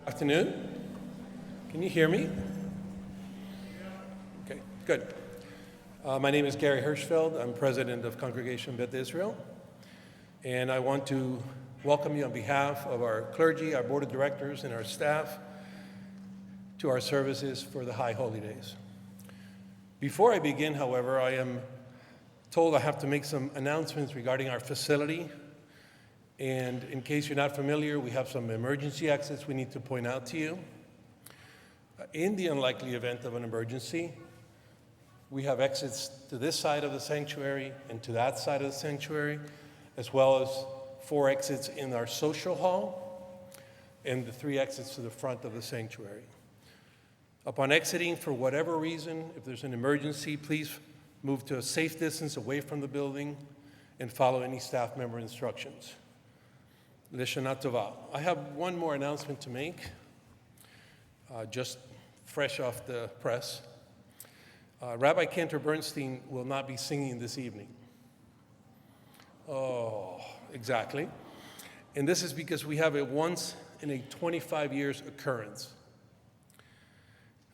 Afternoon. Can you hear me? Okay, good. My name is Gary Hirschfeld. I'm president of Congregation Beth Israel. And I want to welcome you on behalf of our clergy, our board of directors, and our staff to our services for the High Holy Days. Before I begin, however, I am told I have to make some announcements regarding our facility. And in case you're not familiar, we have some emergency exits we need to point out to you. In the unlikely event of an emergency, we have exits to this side of the sanctuary and to that side of the sanctuary, as well as 4 exits in our social hall and the 3 exits to the front of the sanctuary. Upon exiting, for whatever reason, if there's an emergency, please move to a safe distance away from the building and follow any staff member instructions. L'Shana Tova. I have one more announcement to make, just fresh off the press. Rabbi Cantor Bernstein will not be singing this evening. Oh, exactly. And this is because we have a once in a 25 years occurrence.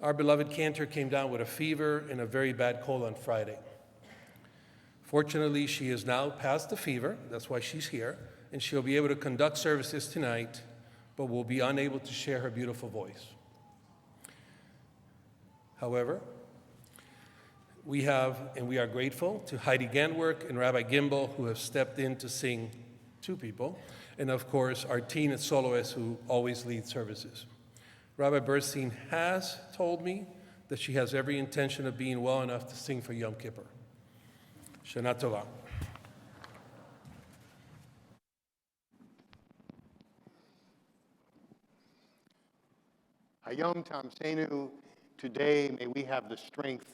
Our beloved Cantor came down with a fever and a very bad cold on Friday. Fortunately, she is now past the fever, that's why she's here, and she'll be able to conduct services tonight, but will be unable to share her beautiful voice. However, we are grateful to Heidi Gantwerk and Rabbi Gimbel, who have stepped in to sing 2 people, and of course, our teen and soloists who always lead services. Rabbi Bernstein has told me that she has every intention of being well enough to sing for Yom Kippur. Shana Tova. Hayom Tamsenu, today may we have the strength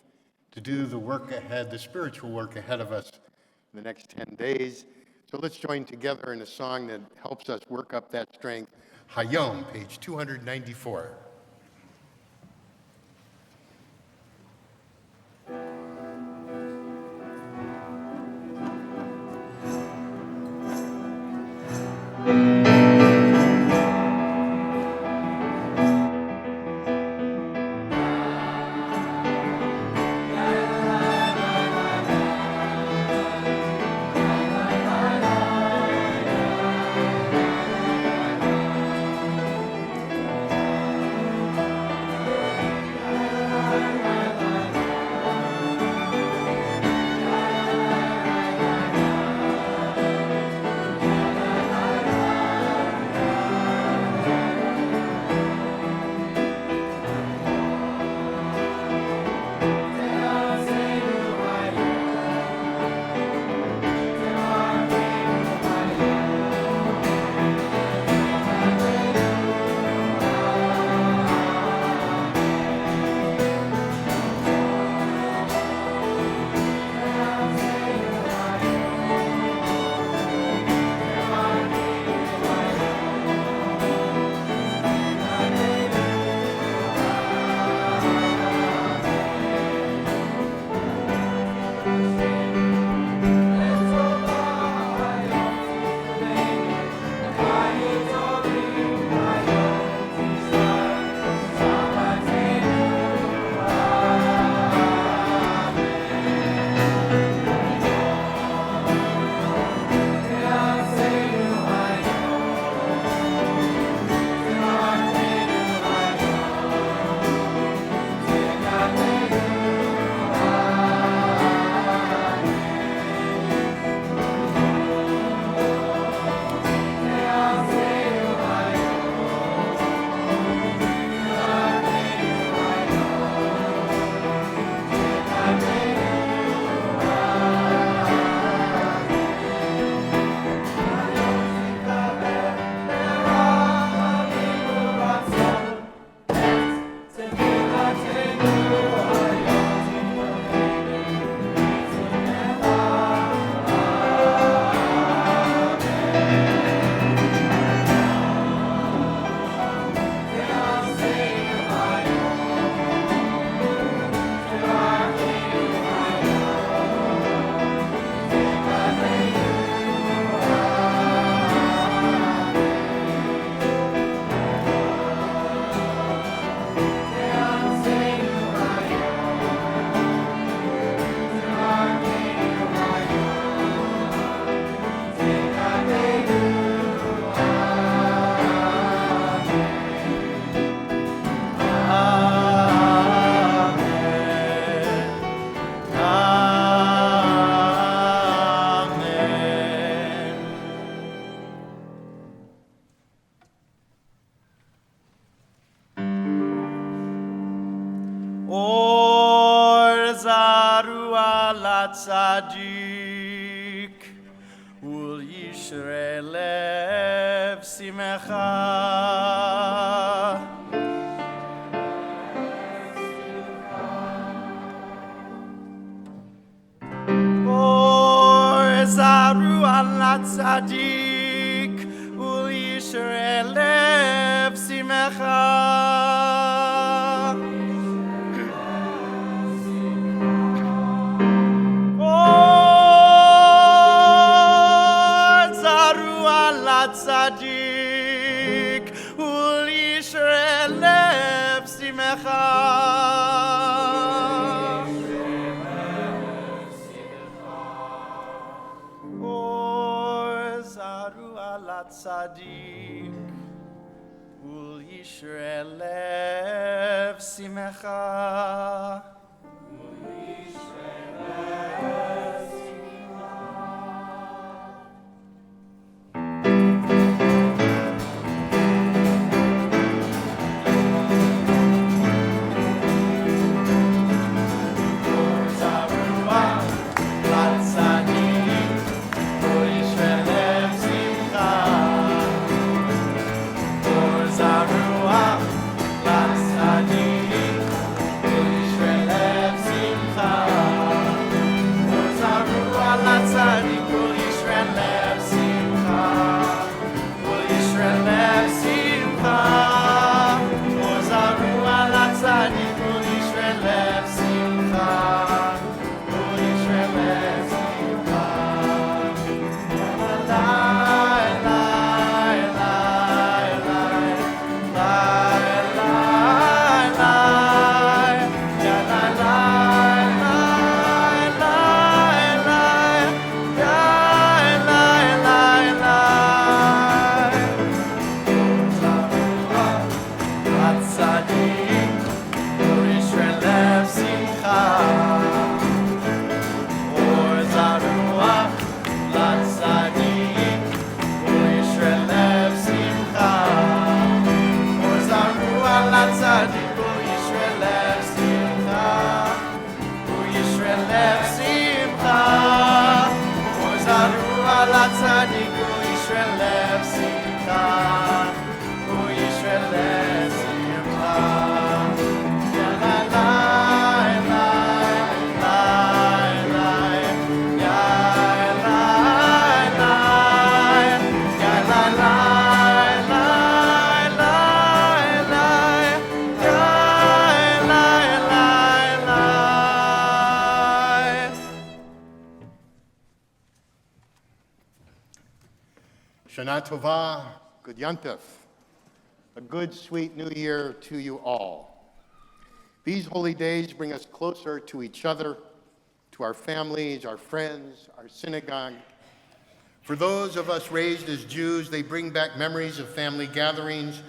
to do the work ahead, the spiritual work ahead of us in the next 10 days. So let's join together in a song that helps us work up that strength. Hayom, page 294. ולישרי לב שמחה. Zaru al tzadik u'yishrei lev simecha. Zaru al tzadik u'yishrei lev simecha. Tzadik ul yishrei lev simcha. Shana Tova, good Yontif. A good, sweet new year to you all. These holy days bring us closer to each other, to our families, our friends, our synagogue. For those of us raised as Jews, they bring back memories of family gatherings,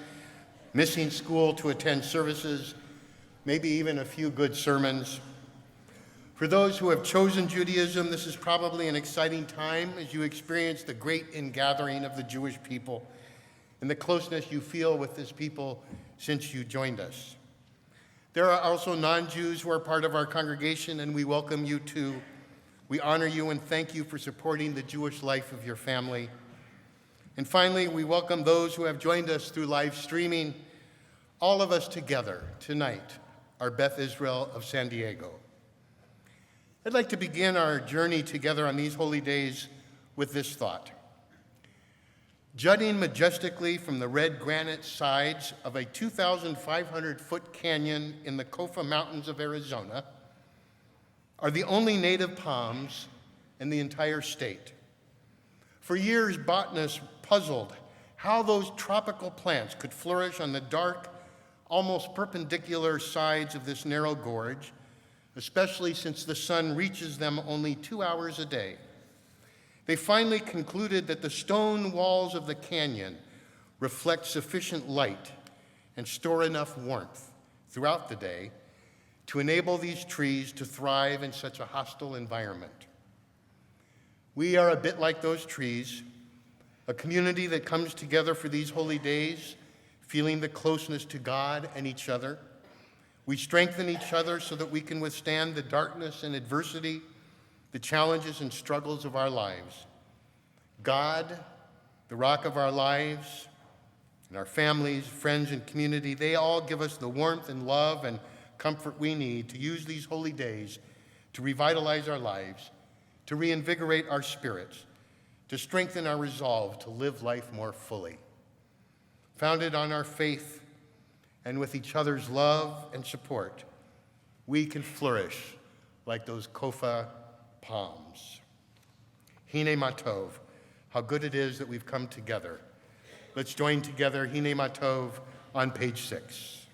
missing school to attend services, maybe even a few good sermons. For those who have chosen Judaism, this is probably an exciting time as you experience the great ingathering of the Jewish people and the closeness you feel with this people since you joined us. There are also non-Jews who are part of our congregation, and we welcome you too. We honor you and thank you for supporting the Jewish life of your family. And finally, we welcome those who have joined us through live streaming. All of us together tonight are Beth Israel of San Diego. I'd like to begin our journey together on these holy days with this thought. Jutting majestically from the red granite sides of a 2,500-foot canyon in the Kofa Mountains of Arizona are the only native palms in the entire state. For years, botanists puzzled how those tropical plants could flourish on the dark, almost perpendicular sides of this narrow gorge, especially since the sun reaches them only 2 hours a day. They finally concluded that the stone walls of the canyon reflect sufficient light and store enough warmth throughout the day to enable these trees to thrive in such a hostile environment. We are a bit like those trees, a community that comes together for these holy days, feeling the closeness to God and each other. We strengthen each other so that we can withstand the darkness and adversity, the challenges and struggles of our lives. God, the rock of our lives, and our families, friends, and community, they all give us the warmth and love and comfort we need to use these holy days to revitalize our lives, to reinvigorate our spirits, to strengthen our resolve to live life more fully. Founded on our faith and with each other's love and support, we can flourish like those kofa palms. Hine Matov, how good it is that we've come together. Let's join together Hine Matov on page 6.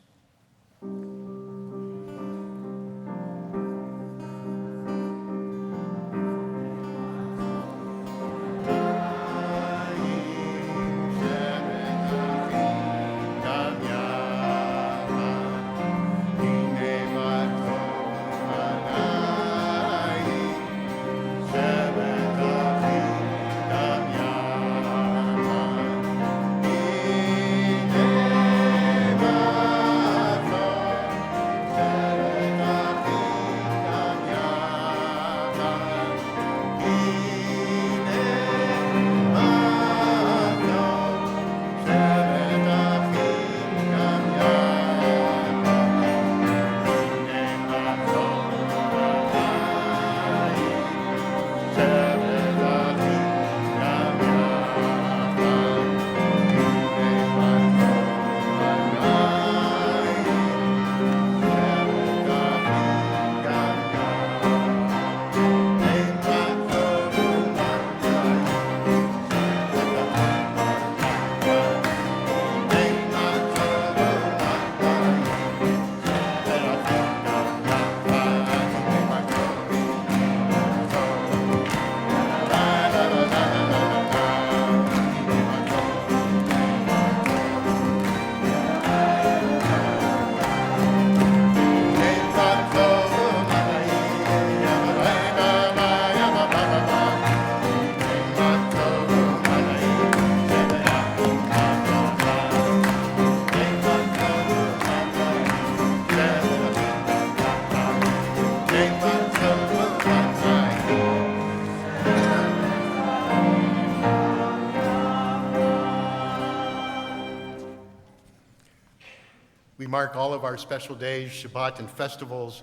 We mark all of our special days, Shabbat, and festivals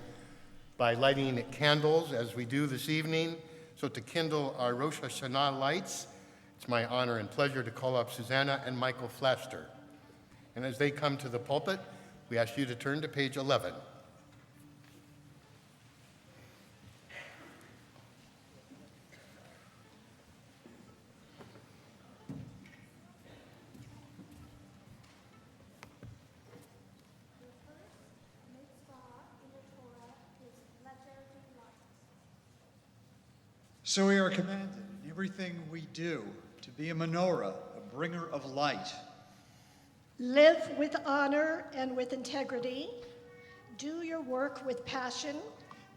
by lighting candles as we do this evening. So to kindle our Rosh Hashanah lights, it's my honor and pleasure to call up Susanna and Michael Flaster. And as they come to the pulpit, we ask you to turn to page 11. So we are commanded in everything we do to be a menorah, a bringer of light. Live with honor and with integrity. Do your work with passion,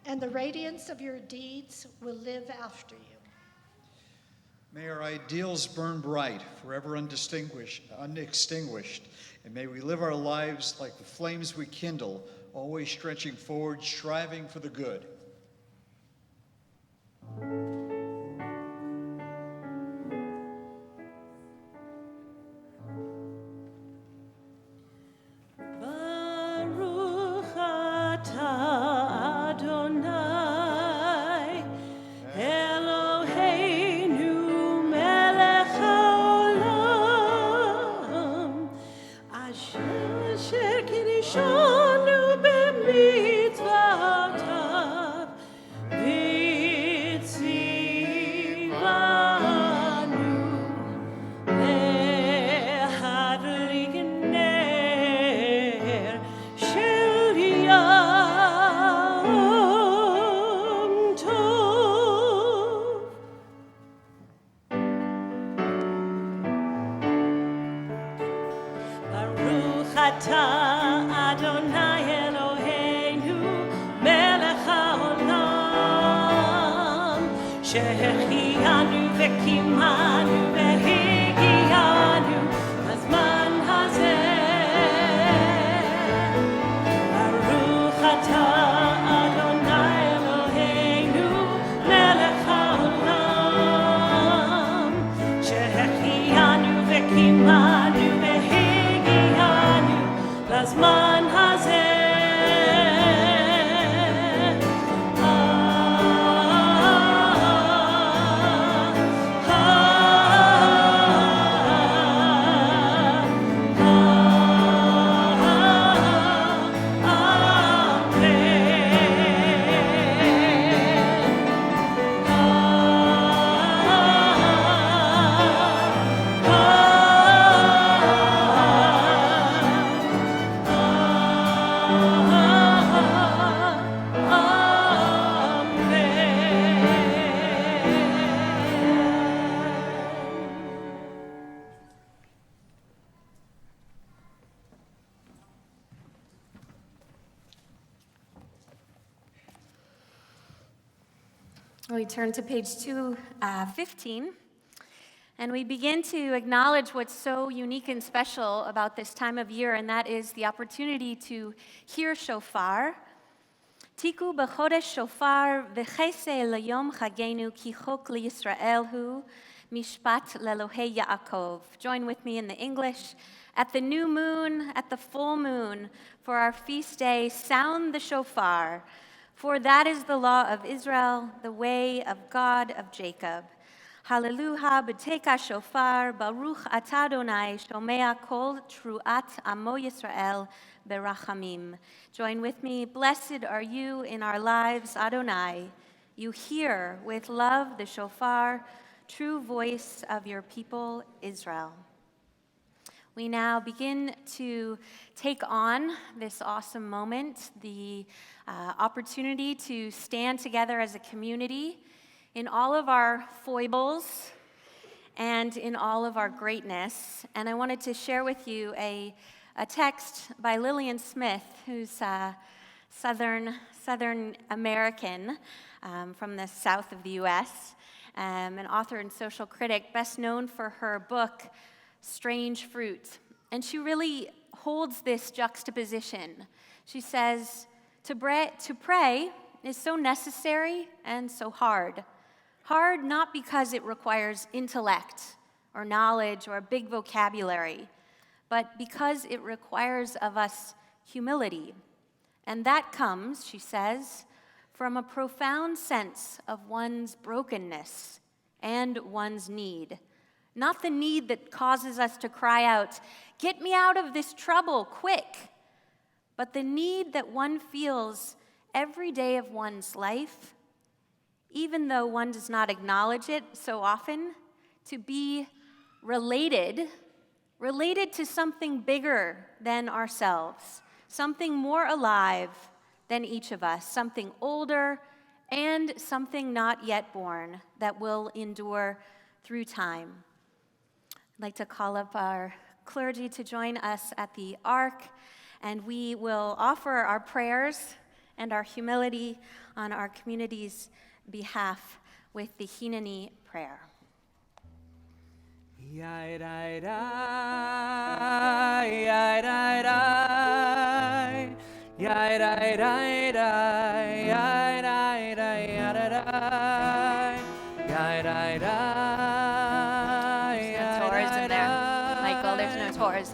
and the radiance of your deeds will live after you. May our ideals burn bright, forever unextinguished, and may we live our lives like the flames we kindle, always stretching forward, striving for the good. We turn to page 215, and we begin to acknowledge what's so unique and special about this time of year, and that is the opportunity to hear shofar. Tiku b'chodesh shofar v'chesed l'yom chagenu ki chok liYisrael hu mishpat lelohei Yaakov. Join with me in the English. At the new moon, at the full moon, for our feast day, sound the shofar. For that is the law of Israel, the way of God of Jacob. Hallelujah, b'teka shofar, baruch atah Adonai, shomea kol truat amo Yisrael berachamim. Join with me. Blessed are you in our lives, Adonai. You hear with love the shofar, true voice of your people, Israel. We now begin to take on this awesome moment, the opportunity to stand together as a community in all of our foibles and in all of our greatness. And I wanted to share with you a text by Lillian Smith, who's Southern American from the south of the U.S., an author and social critic, best known for her book, Strange Fruit. And she really holds this juxtaposition. She says, to pray is so necessary and so hard. Hard not because it requires intellect or knowledge or a big vocabulary, but because it requires of us humility. And that comes, she says, from a profound sense of one's brokenness and one's need. Not the need that causes us to cry out, "Get me out of this trouble, quick," but the need that one feels every day of one's life, even though one does not acknowledge it so often, to be related to something bigger than ourselves, something more alive than each of us, something older and something not yet born that will endure through time. I'd like to call up our clergy to join us at the Ark, and we will offer our prayers and our humility on our community's behalf with the Hineni prayer. Tours.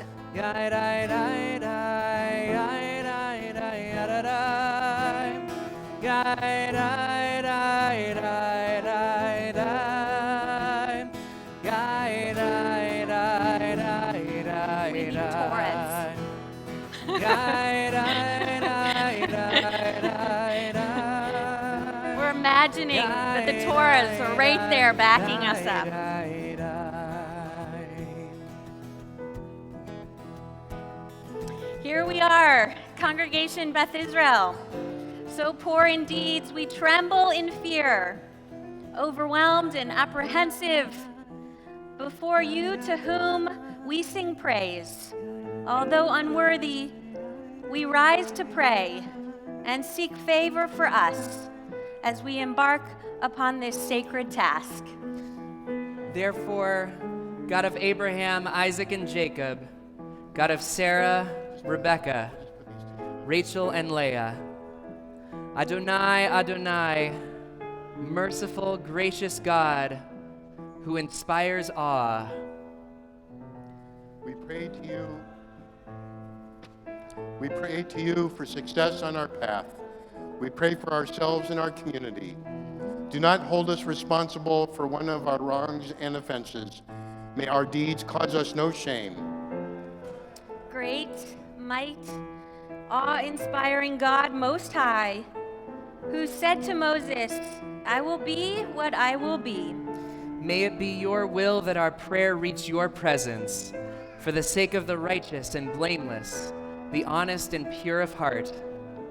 We're imagining that the Torahs are right there backing us up. Here we are, Congregation Beth Israel. So poor in deeds, we tremble in fear, overwhelmed and apprehensive before you to whom we sing praise. Although unworthy, we rise to pray and seek favor for us as we embark upon this sacred task. Therefore, God of Abraham, Isaac, and Jacob, God of Sarah, Rebecca, Rachel, and Leah, Adonai, Adonai, merciful, gracious God, who inspires awe. We pray to you for success on our path. We pray for ourselves and our community. Do not hold us responsible for one of our wrongs and offenses. May our deeds cause us no shame. Great, might, awe-inspiring God Most High, who said to Moses, "I will be what I will be." May it be your will that our prayer reach your presence, for the sake of the righteous and blameless, the honest and pure of heart,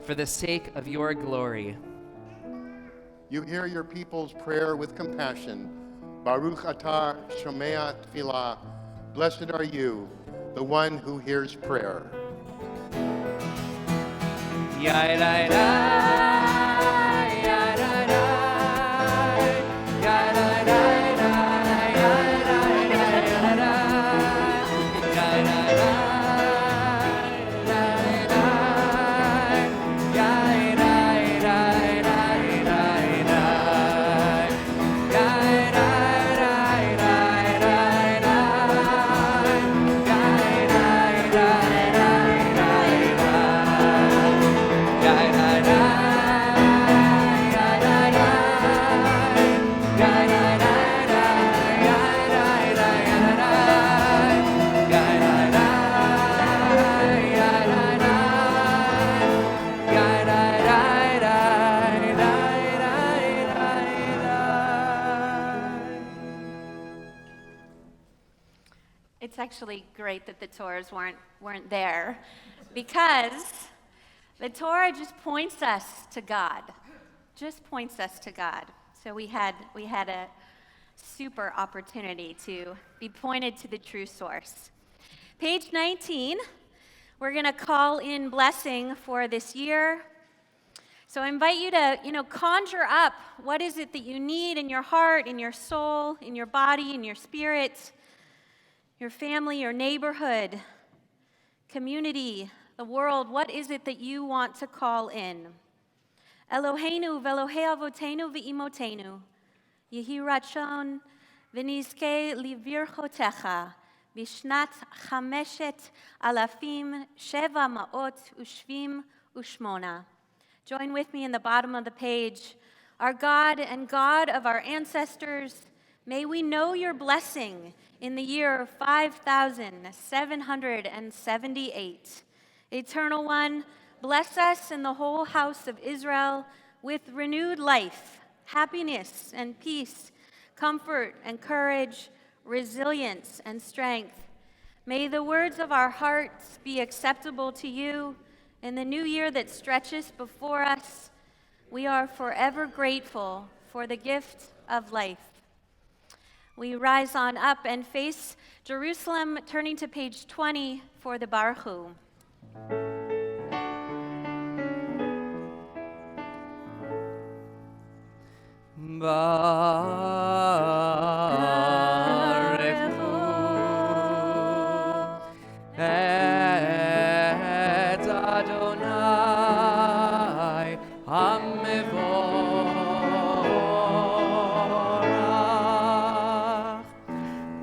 for the sake of your glory. You hear your people's prayer with compassion. Baruch atah shomea tefillah. Blessed are you, the one who hears prayer. It's actually great that the Torahs weren't there, because the Torah just points us to God. Just points us to God. So we had a super opportunity to be pointed to the true source. Page 19, we're going to call in blessing for this year. So I invite you to, conjure up what is it that you need in your heart, in your soul, in your body, in your spirit, your family, your neighborhood, community, the world. What is it that you want to call in? Eloheinu v'Elohei avotenu v'imotenu, yehi rachon v'nizkei livirchotecha, bishnat chameshet alafim sheva ma'ot ushvim ushmona. Join with me in the bottom of the page. Our God and God of our ancestors, may we know your blessing in the year 5778. Eternal One, bless us and the whole house of Israel with renewed life, happiness and peace, comfort and courage, resilience and strength. May the words of our hearts be acceptable to you in the new year that stretches before us. We are forever grateful for the gift of life. We rise on up and face Jerusalem, turning to page 20 for the Baruch Hu. Baruch Hu et Adonai HaMevorach.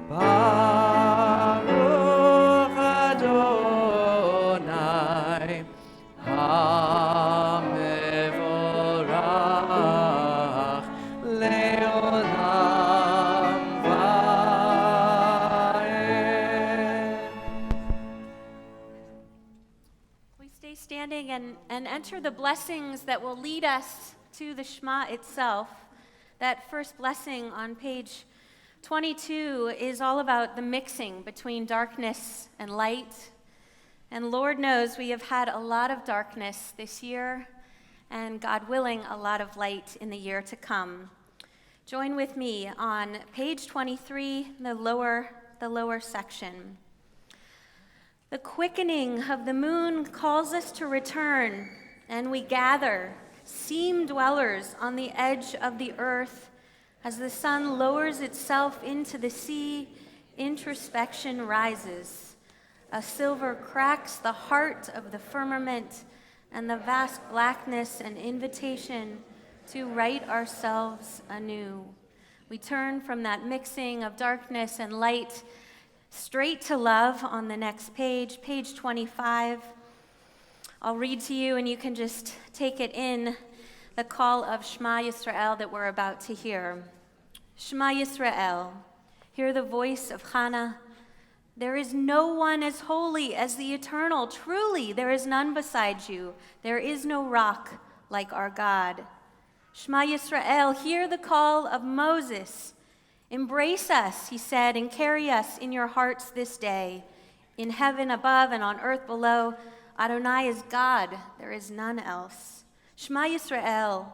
Baruch Adonai HaMevorach le'olam va'ed. We stay standing and enter the blessings that will lead us to the Shema itself. That first blessing on page 22 is all about the mixing between darkness and light. And Lord knows we have had a lot of darkness this year, and God willing, a lot of light in the year to come. Join with me on page 23, the lower section. The quickening of the moon calls us to return, and we gather, seam dwellers on the edge of the earth. As the sun lowers itself into the sea, introspection rises. A silver cracks the heart of the firmament, and the vast blackness an invitation to write ourselves anew. We turn from that mixing of darkness and light straight to love on the next page, page 25. I'll read to you and you can just take it in, the call of Shema Yisrael that we're about to hear. Shema Yisrael, hear the voice of Hannah. There is no one as holy as the Eternal. Truly, there is none beside you. There is no rock like our God. Shema Yisrael, hear the call of Moses. Embrace us, he said, and carry us in your hearts this day. In heaven above and on earth below, Adonai is God. There is none else. Shema Yisrael,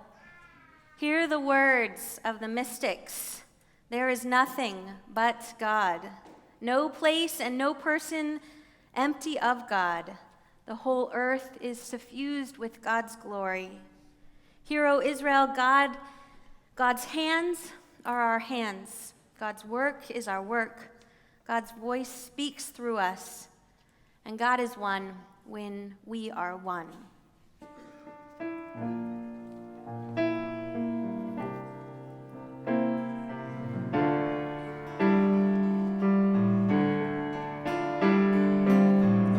hear the words of the mystics. There is nothing but God. No place and no person empty of God. The whole earth is suffused with God's glory. Hear, O Israel, God's hands are our hands. God's work is our work. God's voice speaks through us. And God is one when we are one.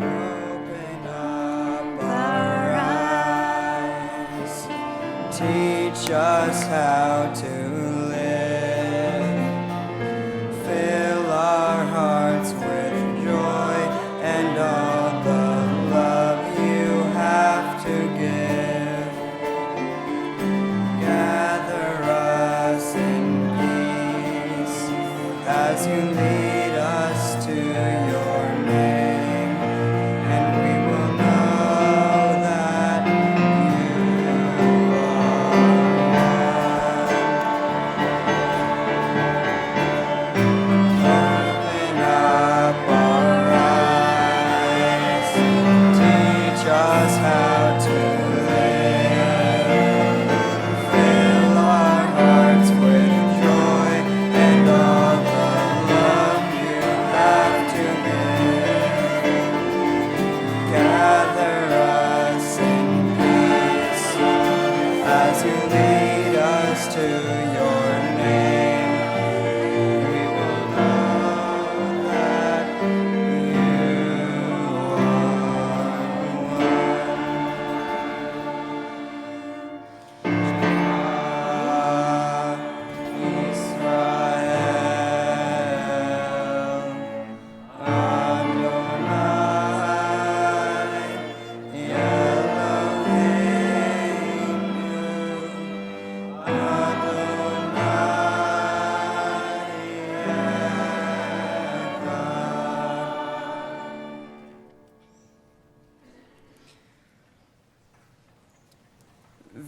Open up our eyes, teach us how to live, fill our hearts with joy and all the love you have to give. Gather us in peace as you lead us to your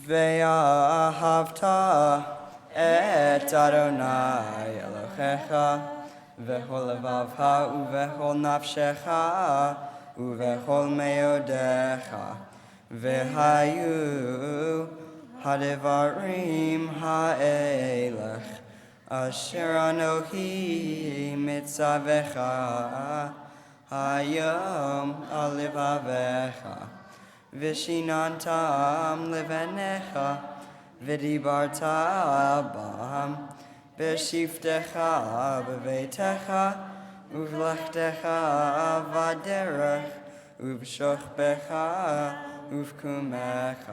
ואהבת את אדוני אלוהיך בכל לבבך ובכל נפשך ובכל מאודיך. והיו הדברים האלה אשר אנוכי מצווך היום על לבביך, ושיננתם לבניך, ודיברת בם בשבתך בביתך, ובלכתך בדרך, ובשוכבך ובקומך,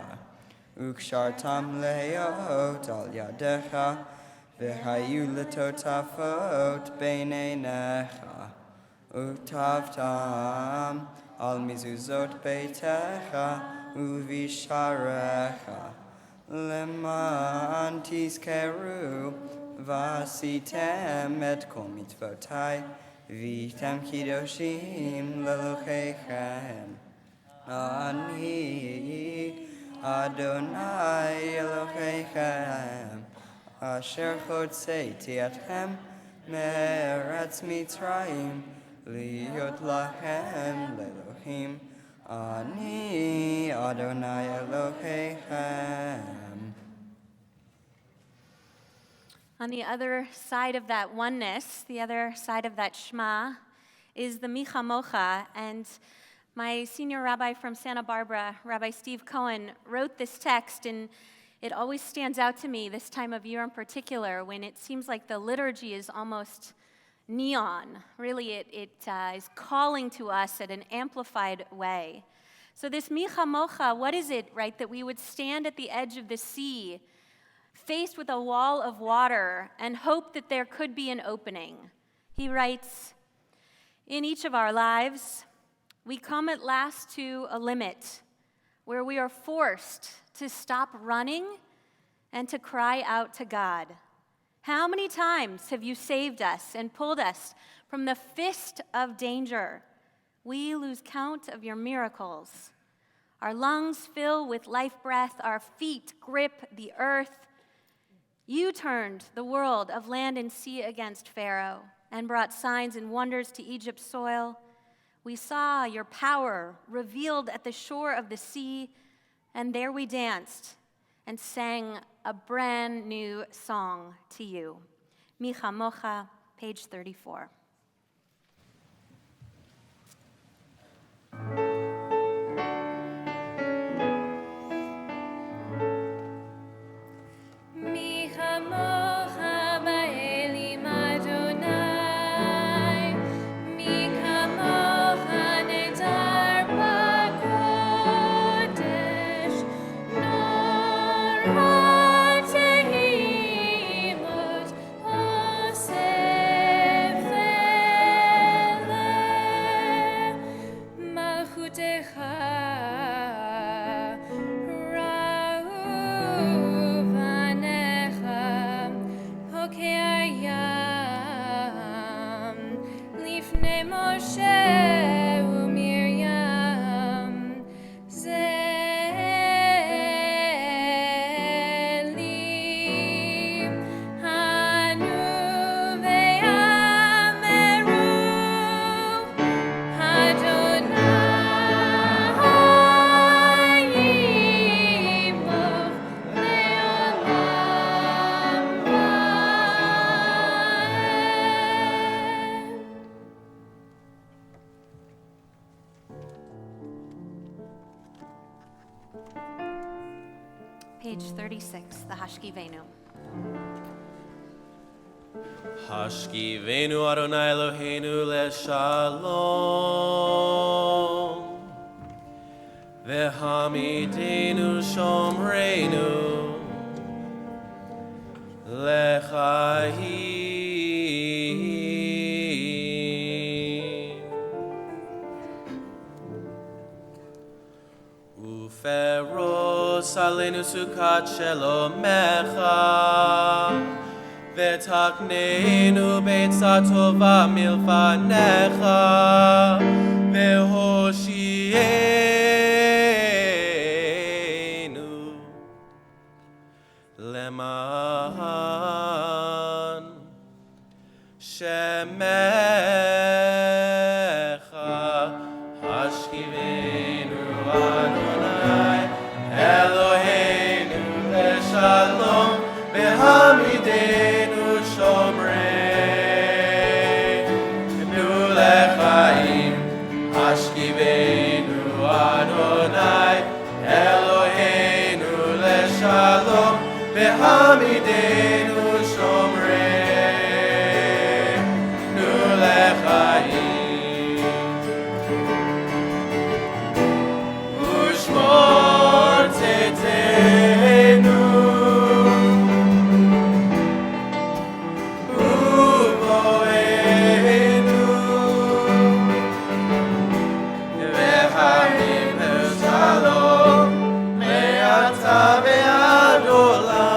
וקשרתם להיות על ידיך, והיו לטוטפות בין עיניך, וכתבתם על מזוזות ביתך ובשעריך, למען תזכרו ועשיתם את כל מצוותי, והייתם קדושים לאלוהיכם. אני אדוני אלוהיכם, אשר הוצאתי אתכם מארץ מצרים, להיות לכם לאלוהים. אני אדוני אלוהיכם. On the other side of that oneness, the other side of that Shema, is the Mi Chamocha. And my senior rabbi from Santa Barbara, Rabbi Steve Cohen, wrote this text, and it always stands out to me this time of year in particular when it seems like the liturgy is almost neon. Really, it is calling to us in an amplified way. So this Mi Chamocha, what is it, right, that we would stand at the edge of the sea, faced with a wall of water, and hope that there could be an opening? He writes, in each of our lives, we come at last to a limit where we are forced to stop running and to cry out to God. How many times have you saved us and pulled us from the fist of danger? We lose count of your miracles. Our lungs fill with life breath, our feet grip the earth. You turned the world of land and sea against Pharaoh and brought signs and wonders to Egypt's soil. We saw your power revealed at the shore of the sea, and there we danced and sang a brand new song to you. Mi Chamocha, page 34. Page 36, the Hashkivenu. Hashkivenu Adonai Eloheinu leshalom, vehamidenu shomreinu lechayim, uferos alenu sukat shelomecha, ותקננו בעצה טובה מלפניך, והושיענו be'emecha. Hashkivenu Adonai Eloheinu leShalom behamidenu shomreinu lechaim. Hashkivenu Adonai Eloheinu leShalom behamidenu shomreinu lechaim. Ushmor tzedkenu uvoenu v'chaim leShalom me'ata ve'ad olam.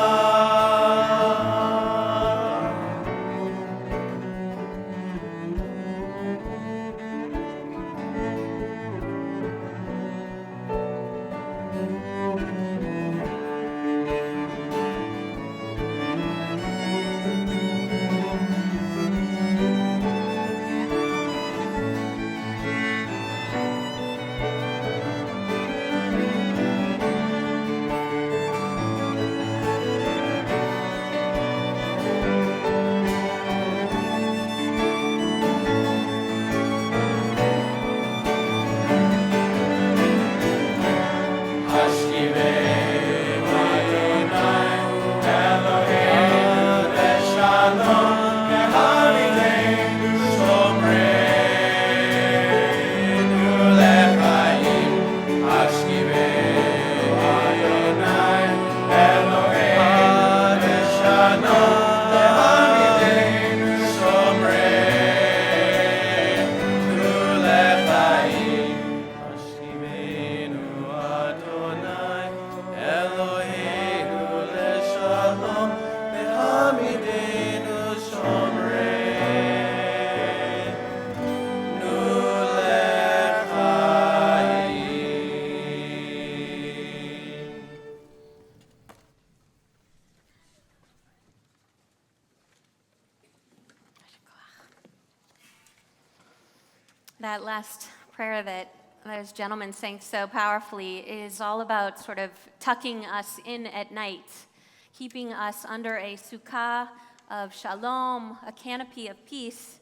That last prayer that those gentlemen sang so powerfully is all about sort of tucking us in at night, keeping us under a sukkah of shalom, a canopy of peace.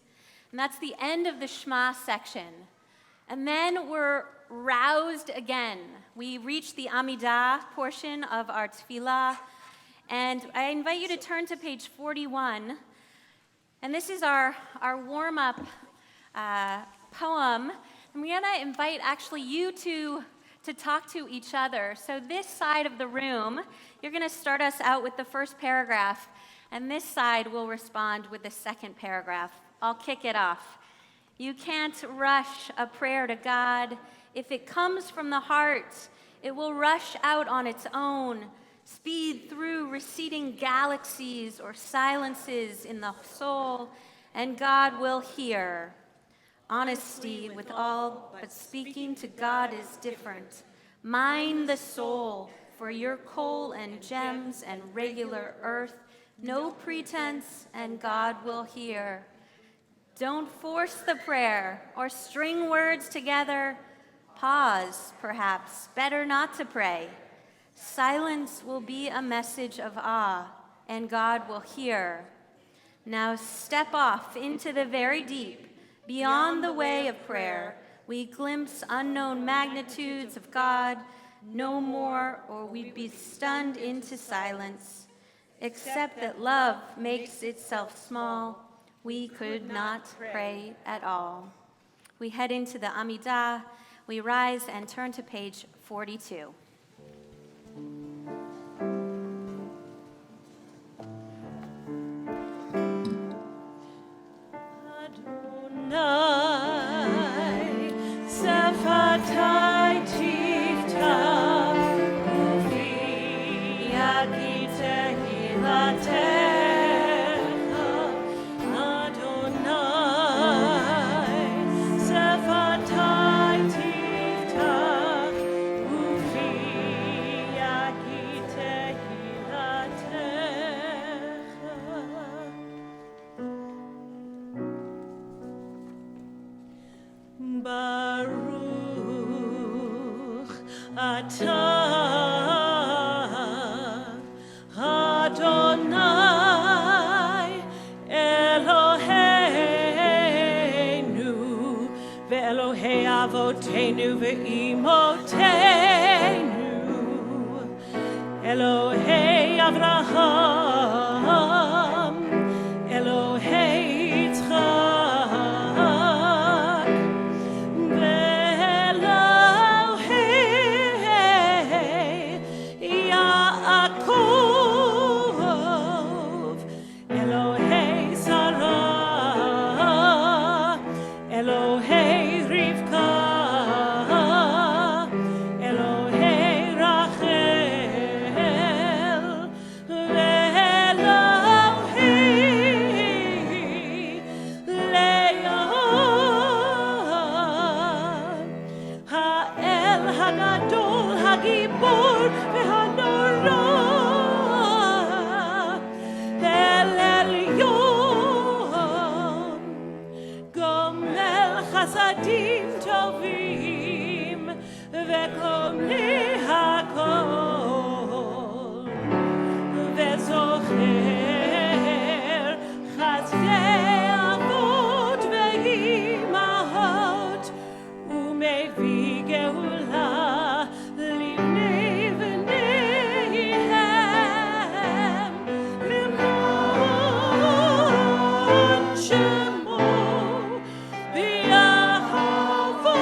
And that's the end of the Shema section. And then we're roused again. We reach the Amidah portion of our tefillah. And I invite you to turn to page 41. And this is our warm-up poem. And we're going to invite actually you to talk to each other. So this side of the room, you're going to start us out with the first paragraph, and this side will respond with the second paragraph. I'll kick it off. You can't rush a prayer to God. If it comes from the heart, it will rush out on its own, speed through receding galaxies or silences in the soul, and God will hear. Honesty with all, but speaking to God is different. Mine the soul, for your coal and gems and regular earth, no pretense, and God will hear. Don't force the prayer or string words together. Pause, perhaps, better not to pray. Silence will be a message of awe, and God will hear. Now step off into the very deep. Beyond the way of prayer, we glimpse unknown magnitudes of God, no more, or we'd be stunned into silence. Except that love makes itself small, we could not pray at all. We head into the Amidah. We rise and turn to page 42. Adonai, אתה אדוני אלוהינו ואלוהי אבותינו ואימותינו אלוהי אברהם אלוהי יצחק ואלוהי יעקב אלוהי שרה אלוהי רבקה אלוהי רחל ואלוהי לאה האל הגדול הגיבור והנורא אל עליון גומל חסדים טובים וקונה הכל וזוכר חסדי אבות ואימהות ומביא גאולה לבני בניהם למען שמו ויאהבו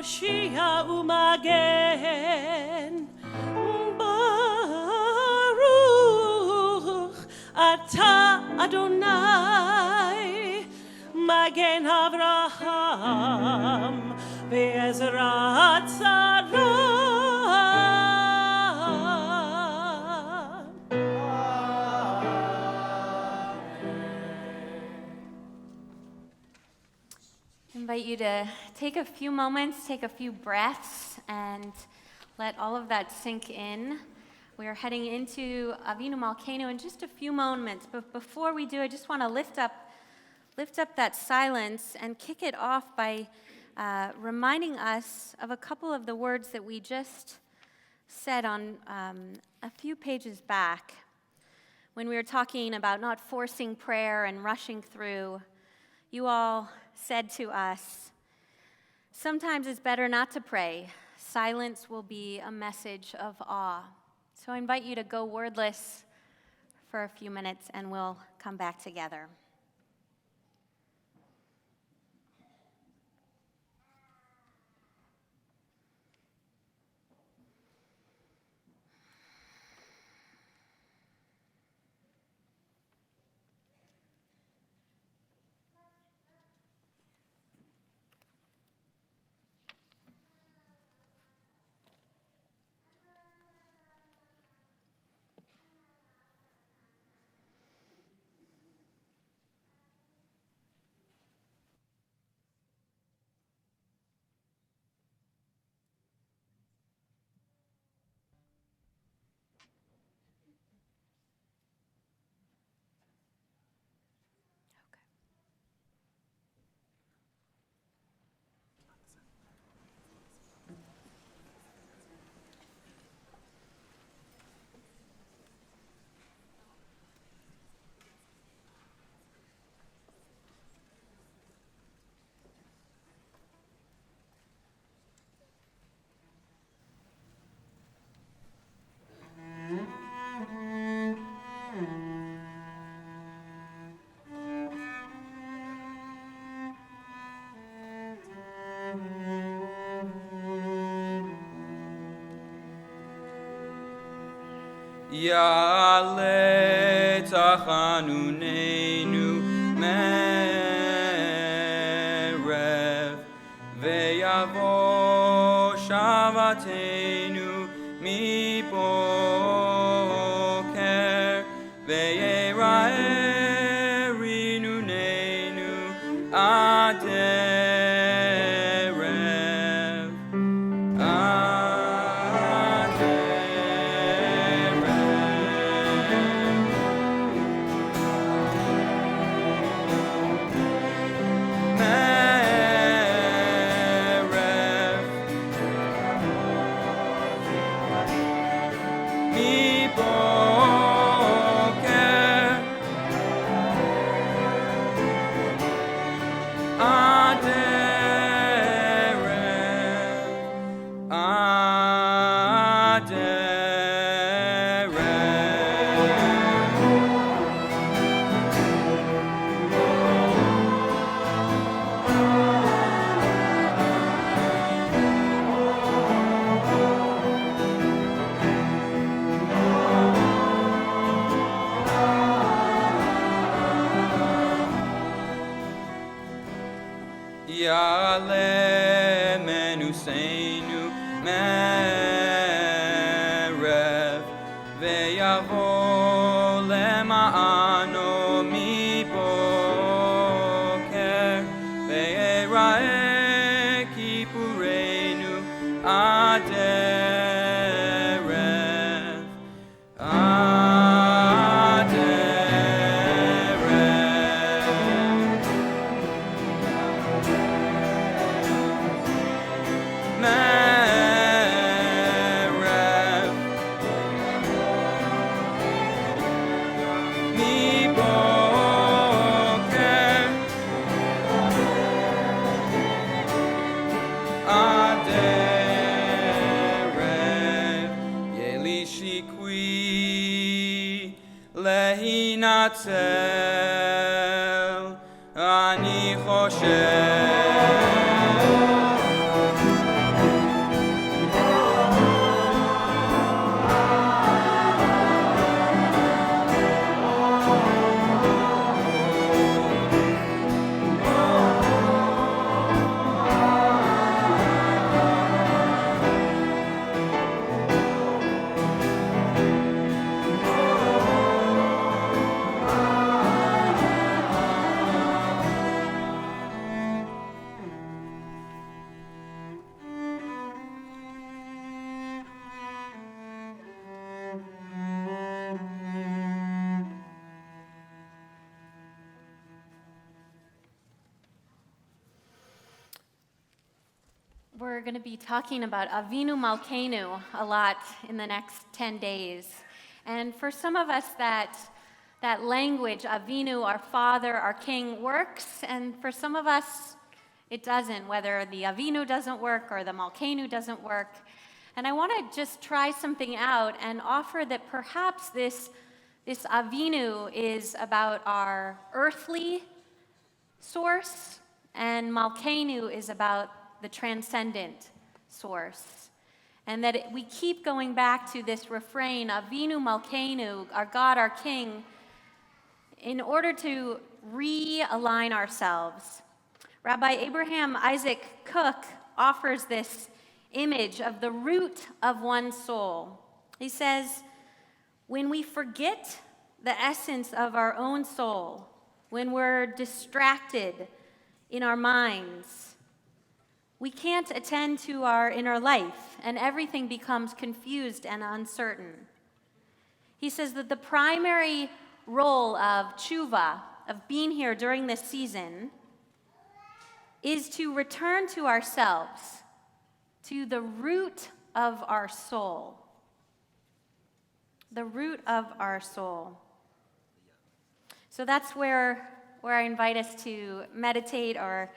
מושיע ומגן. ברוך אתה אדוני, מגן אברהם ועזרת שרה. I invite you to take a few moments, take a few breaths, and let all of that sink in. We are heading into Avinu Malkeinu in just a few moments, but before we do, I just want to lift up that silence and kick it off by reminding us of a couple of the words that we just said on a few pages back when we were talking about not forcing prayer and rushing through. You all said to us, sometimes it's better not to pray. Silence will be a message of awe. So I invite you to go wordless for a few minutes and we'll come back together. יעלה תחנוננו מערב, ויבוא שבתנו מבוקר, ויראה רנוננו עד יעלה מנוסנו מערב, ויבוא למענו מבוקר, ויראה כיפורנו עד ערב, עד להינצל, אני חושב going to be talking about Avinu Malkeinu a lot in the next 10 days. And for some of us, that language, Avinu, our Father, our King, works, and for some of us, it doesn't, whether the Avinu doesn't work or the Malkeinu doesn't work. And I want to just try something out and offer that perhaps this Avinu is about our earthly source, and Malkeinu is about the transcendent source. And that we keep going back to this refrain, Avinu Malkeinu, our God, our King, in order to realign ourselves. Rabbi Abraham Isaac Cook offers this image of the root of one's soul. He says, when we forget the essence of our own soul, when we're distracted in our minds, we can't attend to our inner life, and everything becomes confused and uncertain. He says that the primary role of tshuva, of being here during this season, is to return to ourselves, to the root of our soul. The root of our soul. So that's where I invite us to meditate or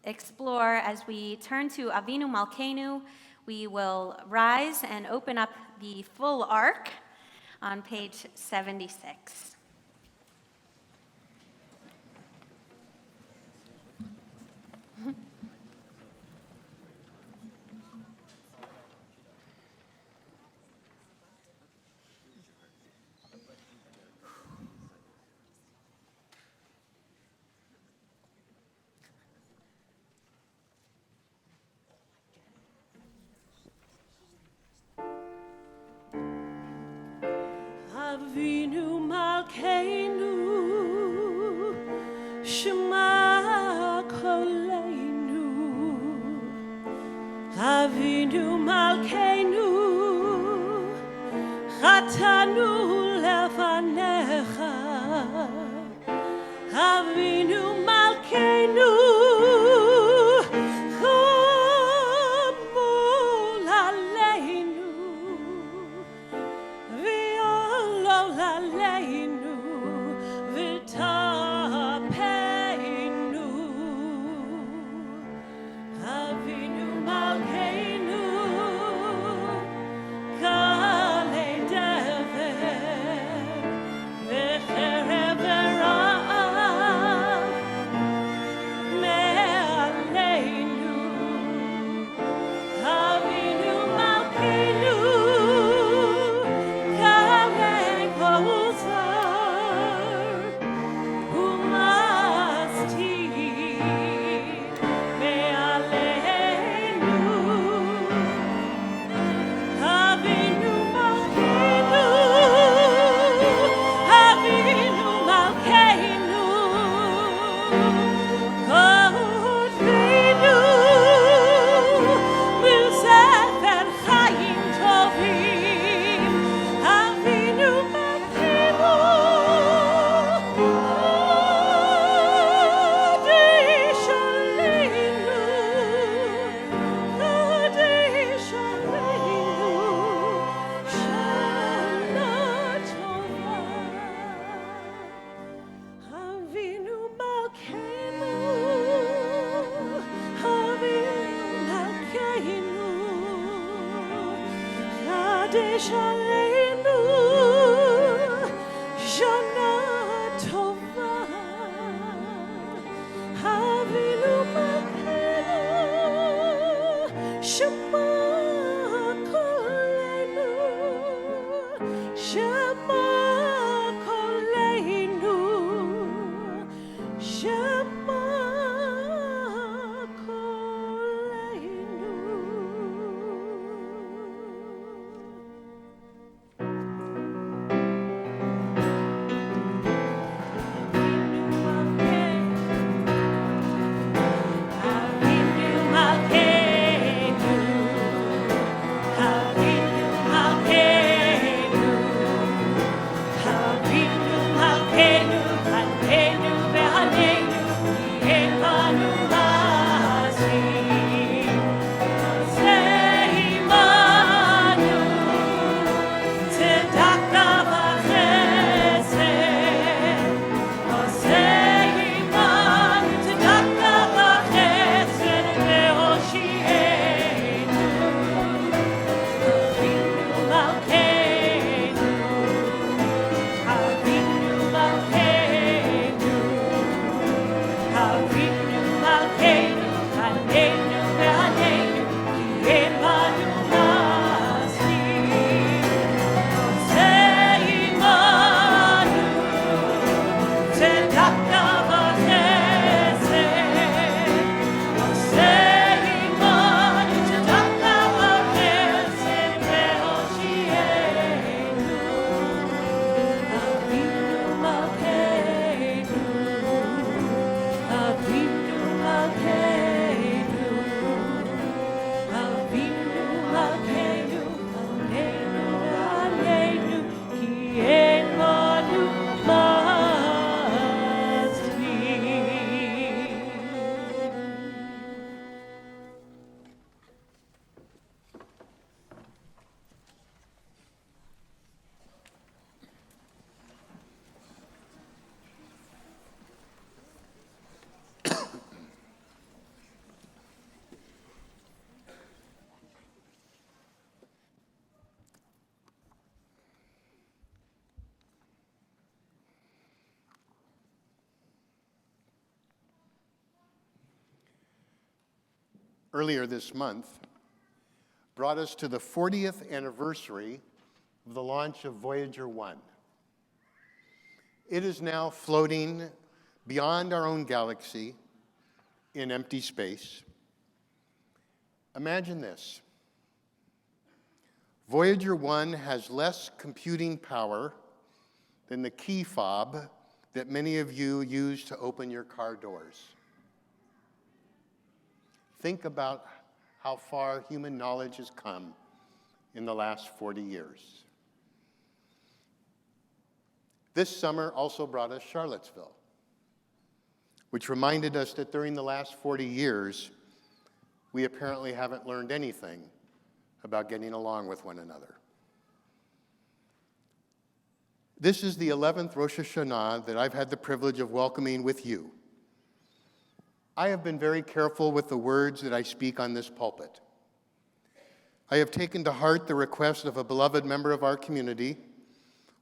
explore as we turn to Avinu Malkeinu. We will rise and open up the full ark on page 76. Avinu Malkeinu, Shema Koleinu. Avinu Malkeinu, Chatanu lefanecha. Avinu Malkeinu, Chomul aleinu. Aleinu v'tapeinu, Avinu Malkeinu, kalei dever v'cherev v'ra'av me'aleinu, Avinu Malkeinu. earlier this month brought us to the 40th anniversary of the launch of Voyager 1. It is now floating beyond our own galaxy in empty space. Imagine this. Voyager 1 has less computing power than the key fob that many of you use to open your car doors. Think about how far human knowledge has come in the last 40 years. This summer also brought us Charlottesville, which reminded us that during the last 40 years, we apparently haven't learned anything about getting along with one another. This is the 11th Rosh Hashanah that I've had the privilege of welcoming with you. I have been very careful with the words that I speak on this pulpit. I have taken to heart the request of a beloved member of our community,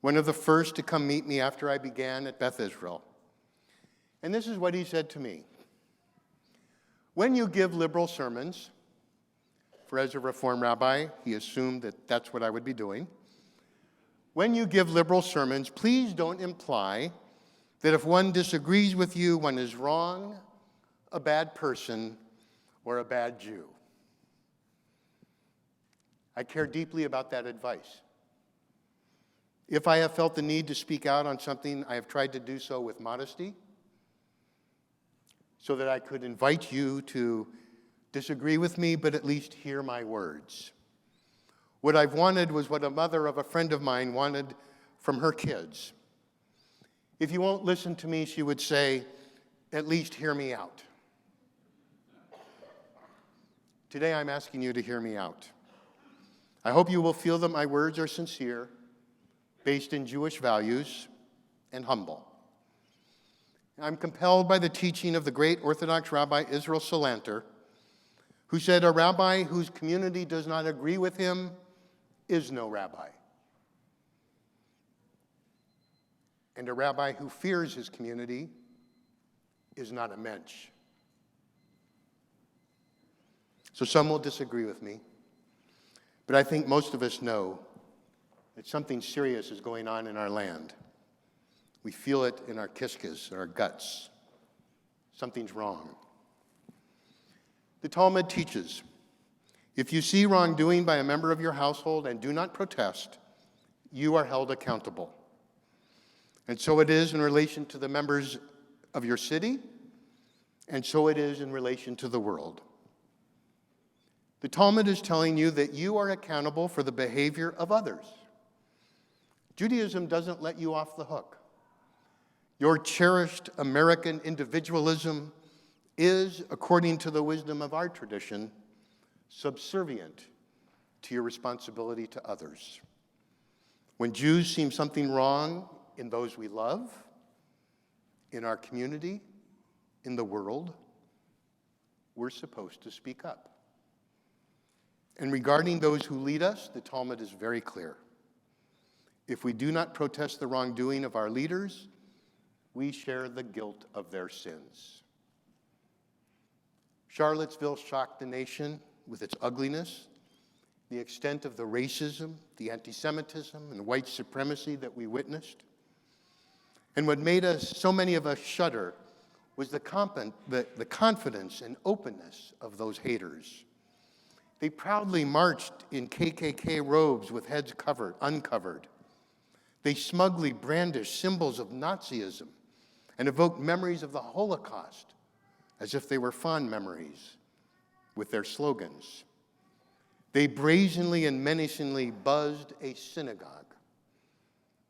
one of the first to come meet me after I began at Beth Israel. And this is what he said to me. When you give liberal sermons, for as a Reform rabbi, he assumed that that's what I would be doing. When you give liberal sermons, please don't imply that if one disagrees with you, one is wrong, a bad person, or a bad Jew. I care deeply about that advice. If I have felt the need to speak out on something, I have tried to do so with modesty, so that I could invite you to disagree with me, but at least hear my words. What I've wanted was what a mother of a friend of mine wanted from her kids. If you won't listen to me, she would say, at least hear me out. Today I'm asking you to hear me out. I hope you will feel that my words are sincere, based in Jewish values, and humble. I'm compelled by the teaching of the great Orthodox Rabbi Israel Salanter, who said, a rabbi whose community does not agree with him is no rabbi. And a rabbi who fears his community is not a mensch. So some will disagree with me, but I think most of us know that something serious is going on in our land. We feel it in our kiskis, our guts. Something's wrong. The Talmud teaches, if you see wrongdoing by a member of your household and do not protest, you are held accountable. And so it is in relation to the members of your city, and so it is in relation to the world. The Talmud is telling you that you are accountable for the behavior of others. Judaism doesn't let you off the hook. Your cherished American individualism is, according to the wisdom of our tradition, subservient to your responsibility to others. When Jews see something wrong in those we love, in our community, in the world, we're supposed to speak up. And regarding those who lead us, the Talmud is very clear. If we do not protest the wrongdoing of our leaders, we share the guilt of their sins. Charlottesville shocked the nation with its ugliness, the extent of the racism, the anti-Semitism, and white supremacy that we witnessed. And what made so many of us shudder was the confidence and openness of those haters. They proudly marched in KKK robes with heads uncovered. They smugly brandished symbols of Nazism and evoked memories of the Holocaust as if they were fond memories with their slogans. They brazenly and menacingly buzzed a synagogue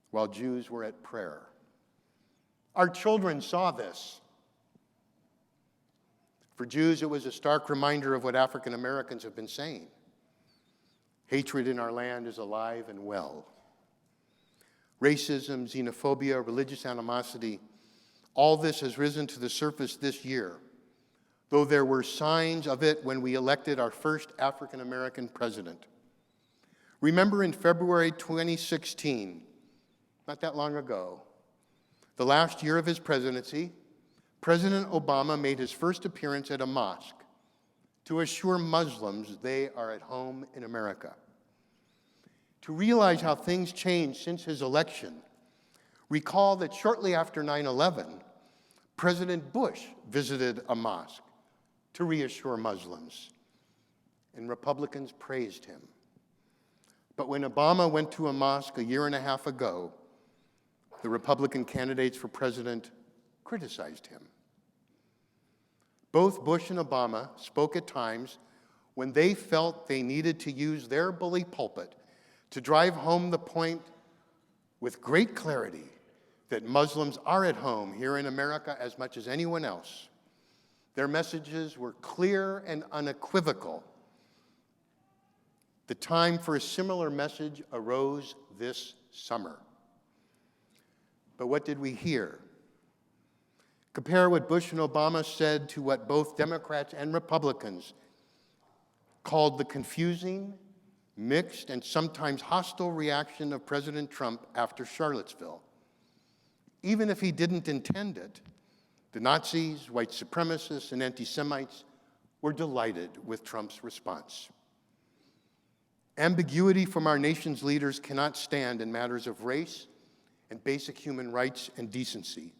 while Jews were at prayer. Our children saw this. For Jews, it was a stark reminder of what African Americans have been saying. Hatred in our land is alive and well. Racism, xenophobia, religious animosity, all this has risen to the surface this year, though there were signs of it when we elected our first African American president. Remember in February 2016, not that long ago, the last year of his presidency, President Obama made his first appearance at a mosque to assure Muslims they are at home in America. To realize how things changed since his election, recall that shortly after 9/11, President Bush visited a mosque to reassure Muslims, and Republicans praised him. But when Obama went to a mosque a year and a half ago, the Republican candidates for president criticized him. Both Bush and Obama spoke at times when they felt they needed to use their bully pulpit to drive home the point with great clarity that Muslims are at home here in America as much as anyone else. Their messages were clear and unequivocal. The time for a similar message arose this summer. But what did we hear? Compare what Bush and Obama said to what both Democrats and Republicans called the confusing, mixed, and sometimes hostile reaction of President Trump after Charlottesville. Even if he didn't intend it, the Nazis, white supremacists, and anti-Semites were delighted with Trump's response. Ambiguity from our nation's leaders cannot stand in matters of race and basic human rights and decency.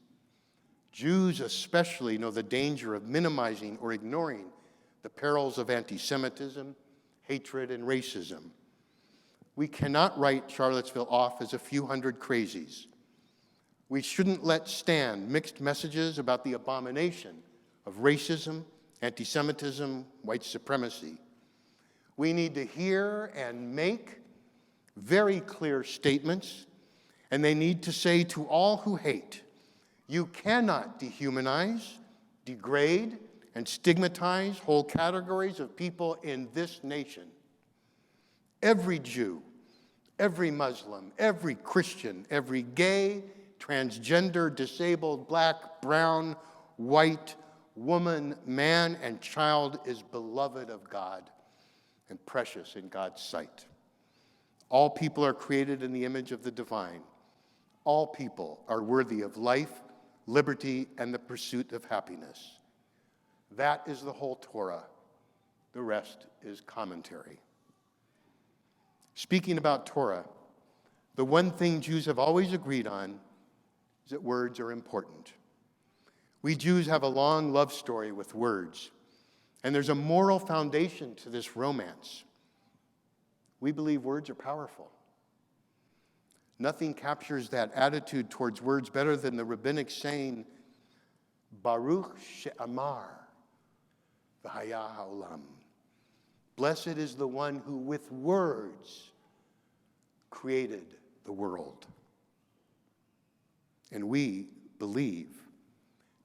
Jews especially know the danger of minimizing or ignoring the perils of anti-Semitism, hatred, and racism. We cannot write Charlottesville off as a few hundred crazies. We shouldn't let stand mixed messages about the abomination of racism, anti-Semitism, white supremacy. We need to hear and make very clear statements, and they need to say to all who hate, you cannot dehumanize, degrade, and stigmatize whole categories of people in this nation. Every Jew, every Muslim, every Christian, every gay, transgender, disabled, black, brown, white, woman, man, and child is beloved of God and precious in God's sight. All people are created in the image of the divine. All people are worthy of life, liberty, and the pursuit of happiness. That is the whole Torah. The rest is commentary. Speaking about Torah, the one thing Jews have always agreed on is that words are important. We Jews have a long love story with words, and there's a moral foundation to this romance. We believe words are powerful. Nothing captures that attitude towards words better than the rabbinic saying, Baruch she'amar v'haya ha'olam. Blessed is the one who with words created the world. And we believe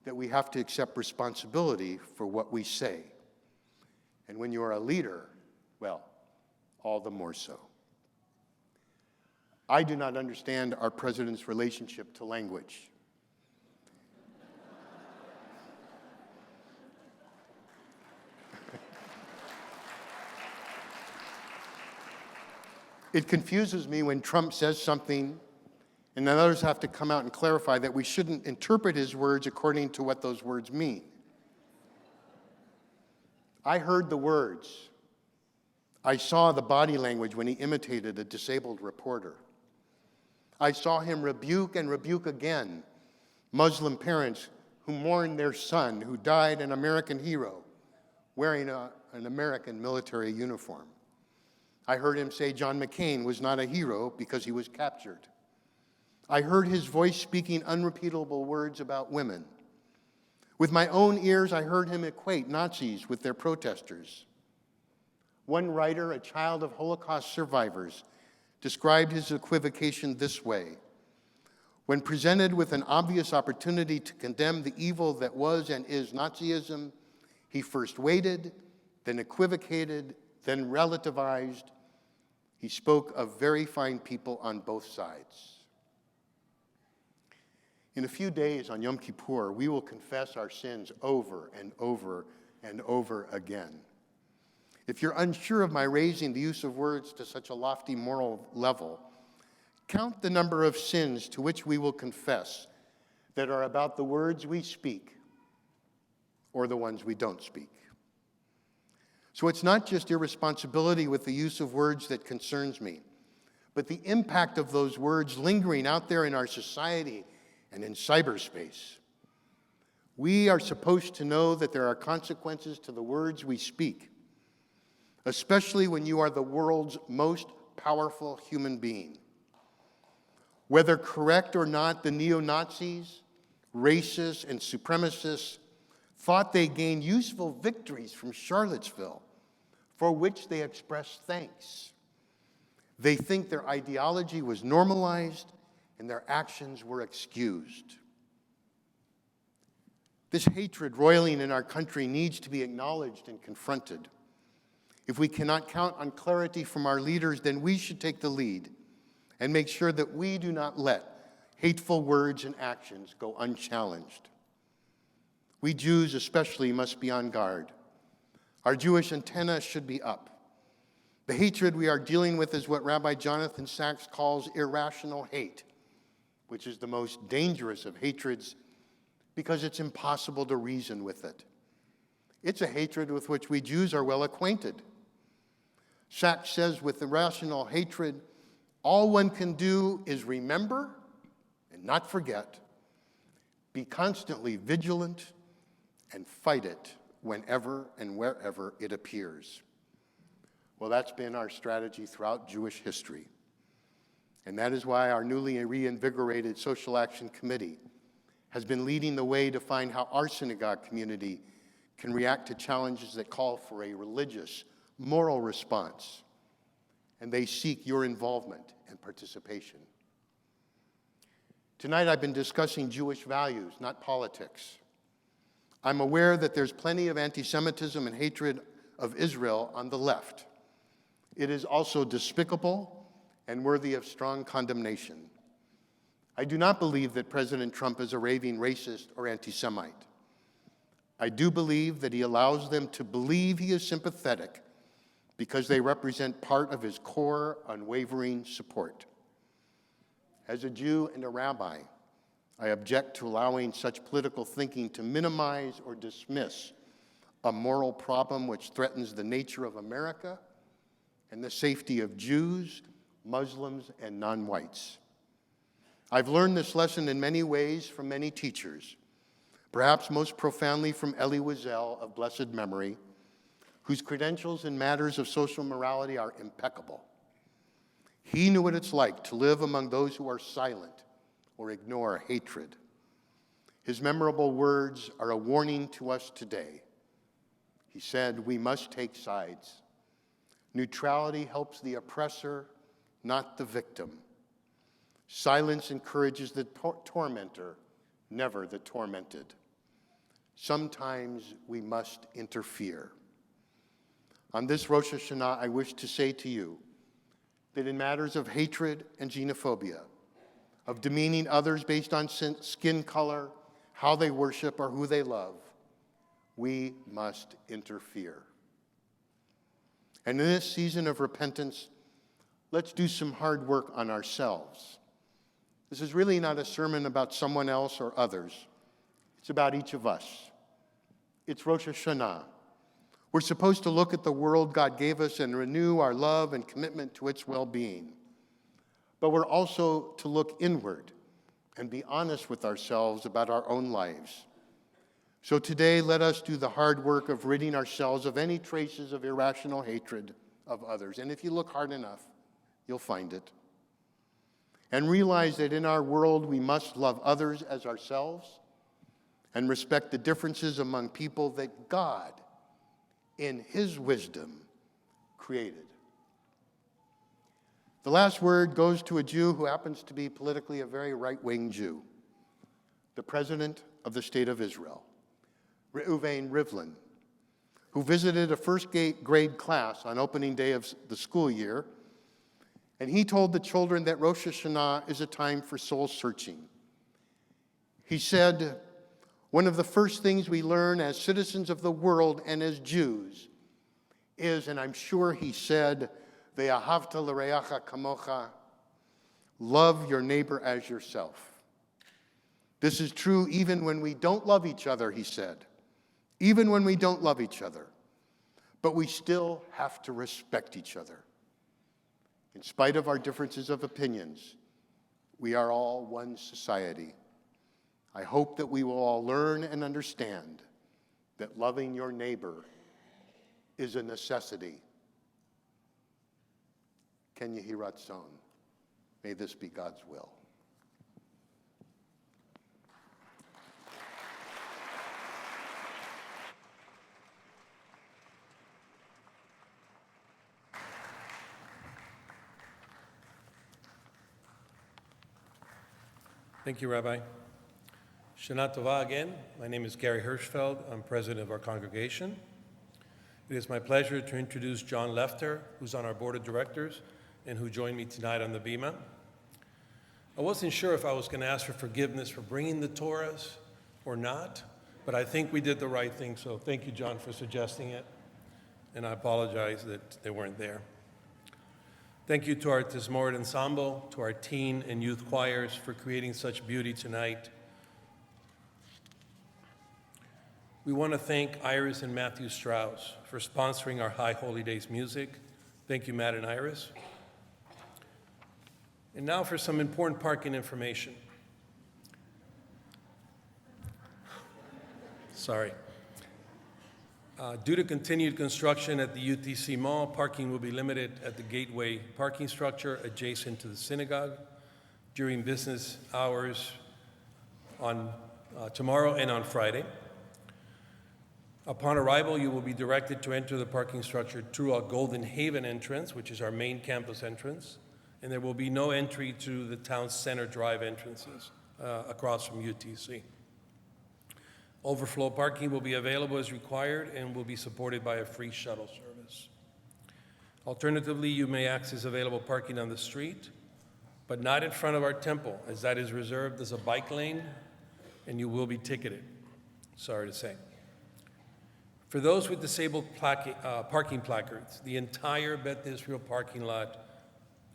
that we have to accept responsibility for what we say. And when you are a leader, well, all the more so. I do not understand our president's relationship to language. It confuses me when Trump says something and then others have to come out and clarify that we shouldn't interpret his words according to what those words mean. I heard the words. I saw the body language when he imitated a disabled reporter. I saw him rebuke and rebuke again Muslim parents who mourned their son who died an American hero wearing an American military uniform. I heard him say John McCain was not a hero because he was captured. I heard his voice speaking unrepeatable words about women. With my own ears, I heard him equate Nazis with their protesters. One writer, a child of Holocaust survivors, described his equivocation this way: when presented with an obvious opportunity to condemn the evil that was and is Nazism, he first waited, then equivocated, then relativized. He spoke of very fine people on both sides. In a few days on Yom Kippur, we will confess our sins over and over and over again. If you're unsure of my raising the use of words to such a lofty moral level, count the number of sins to which we will confess that are about the words we speak or the ones we don't speak. So it's not just irresponsibility with the use of words that concerns me, but the impact of those words lingering out there in our society and in cyberspace. We are supposed to know that there are consequences to the words we speak, especially when you are the world's most powerful human being. Whether correct or not, the neo-Nazis, racists, and supremacists thought they gained useful victories from Charlottesville, for which they expressed thanks. They think their ideology was normalized and their actions were excused. This hatred roiling in our country needs to be acknowledged and confronted. If we cannot count on clarity from our leaders, then we should take the lead and make sure that we do not let hateful words and actions go unchallenged. We Jews especially must be on guard. Our Jewish antenna should be up. The hatred we are dealing with is what Rabbi Jonathan Sachs calls irrational hate, which is the most dangerous of hatreds because it's impossible to reason with it. It's a hatred with which we Jews are well acquainted. Sachs says with irrational hatred, all one can do is remember and not forget, be constantly vigilant, and fight it whenever and wherever it appears. Well, that's been our strategy throughout Jewish history. And that is why our newly reinvigorated Social Action Committee has been leading the way to find how our synagogue community can react to challenges that call for a religious, moral response. And they seek your involvement and participation. Tonight I've been discussing Jewish values, not politics. I'm aware that there's plenty of anti-Semitism and hatred of Israel on the left. It is also despicable and worthy of strong condemnation. I do not believe that President Trump is a raving racist or anti-Semite. I do believe that he allows them to believe he is sympathetic because they represent part of his core, unwavering support. As a Jew and a rabbi, I object to allowing such political thinking to minimize or dismiss a moral problem which threatens the nature of America and the safety of Jews, Muslims, and non-whites. I've learned this lesson in many ways from many teachers, perhaps most profoundly from Elie Wiesel of blessed memory, whose credentials in matters of social morality are impeccable. He knew what it's like to live among those who are silent or ignore hatred. His memorable words are a warning to us today. He said, "We must take sides. Neutrality helps the oppressor, not the victim. Silence encourages the tormentor, never the tormented. Sometimes we must interfere." On this Rosh Hashanah, I wish to say to you that in matters of hatred and xenophobia, of demeaning others based on skin color, how they worship, or who they love, we must interfere. And in this season of repentance, let's do some hard work on ourselves. This is really not a sermon about someone else or others. It's about each of us. It's Rosh Hashanah. We're supposed to look at the world God gave us and renew our love and commitment to its well-being. But we're also to look inward and be honest with ourselves about our own lives. So today, let us do the hard work of ridding ourselves of any traces of irrational hatred of others. And if you look hard enough, you'll find it. And realize that in our world, we must love others as ourselves and respect the differences among people that God, in His wisdom, created. The last word goes to a Jew who happens to be politically a very right-wing Jew, the President of the State of Israel, Reuven Rivlin, who visited a first-grade class on opening day of the school year, and he told the children that Rosh Hashanah is a time for soul-searching. He said, "One of the first things we learn as citizens of the world and as Jews is," and I'm sure he said, "Ve'ahavta l'reacha kamocha," love your neighbor as yourself. This is true even when we don't love each other, he said. Even when we don't love each other. but we still have to respect each other. In spite of our differences of opinions, we are all one society. I hope that we will all learn and understand that loving your neighbor is a necessity. Ken Yehi Ratzon. May this be God's will. Thank you, Rabbi. Shana Tova again. My name is Gary Hirschfeld. I'm president of our congregation. It is my pleasure to introduce John Lefter, who's on our board of directors and who joined me tonight on the Bima. I wasn't sure if I was going to ask for forgiveness for bringing the Torahs or not, but I think we did the right thing, so thank you, John, for suggesting it, and I apologize that they weren't there. Thank you to our Tizmoret Ensemble, to our teen and youth choirs for creating such beauty tonight. We want to thank Iris and Matthew Strauss for sponsoring our High Holy Days music. Thank you, Matt and Iris. And now for some important parking information. Sorry. Due to continued construction at the UTC Mall, parking will be limited at the gateway parking structure adjacent to the synagogue during business hours on tomorrow and on Friday. Upon arrival, you will be directed to enter the parking structure through our Golden Haven entrance, which is our main campus entrance, and there will be no entry to the town center drive entrances across from UTC. Overflow parking will be available as required and will be supported by a free shuttle service. Alternatively, you may access available parking on the street, but not in front of our temple, as that is reserved as a bike lane, and you will be ticketed, sorry to say. For those with disabled parking placards, the entire Beth Israel parking lot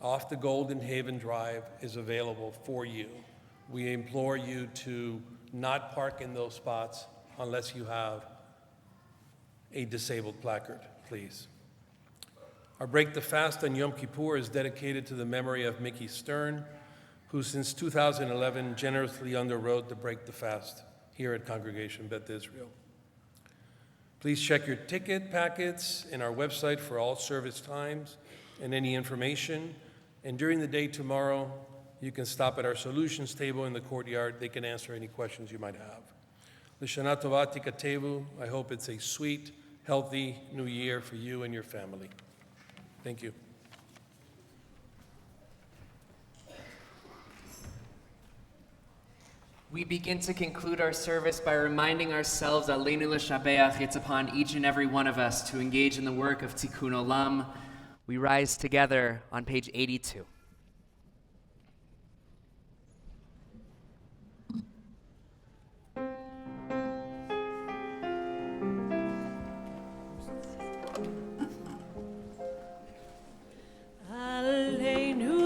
off the Golden Haven Drive is available for you. We implore you to not park in those spots unless you have a disabled placard, please. Our Break the Fast on Yom Kippur is dedicated to the memory of Mickey Stern, who since 2011 generously underwrote the Break the Fast here at Congregation Beth Israel. Please check your ticket packets in our website for all service times and any information. And during the day tomorrow, you can stop at our solutions table in the courtyard. They can answer any questions you might have. L'Shana Tova Tikatevu. I hope it's a sweet, healthy new year for you and your family. Thank you. We begin to conclude our service by reminding ourselves that Aleinu L'Shabeach, it's upon each and every one of us to engage in the work of Tikkun Olam. We rise together on page 82. Aleinu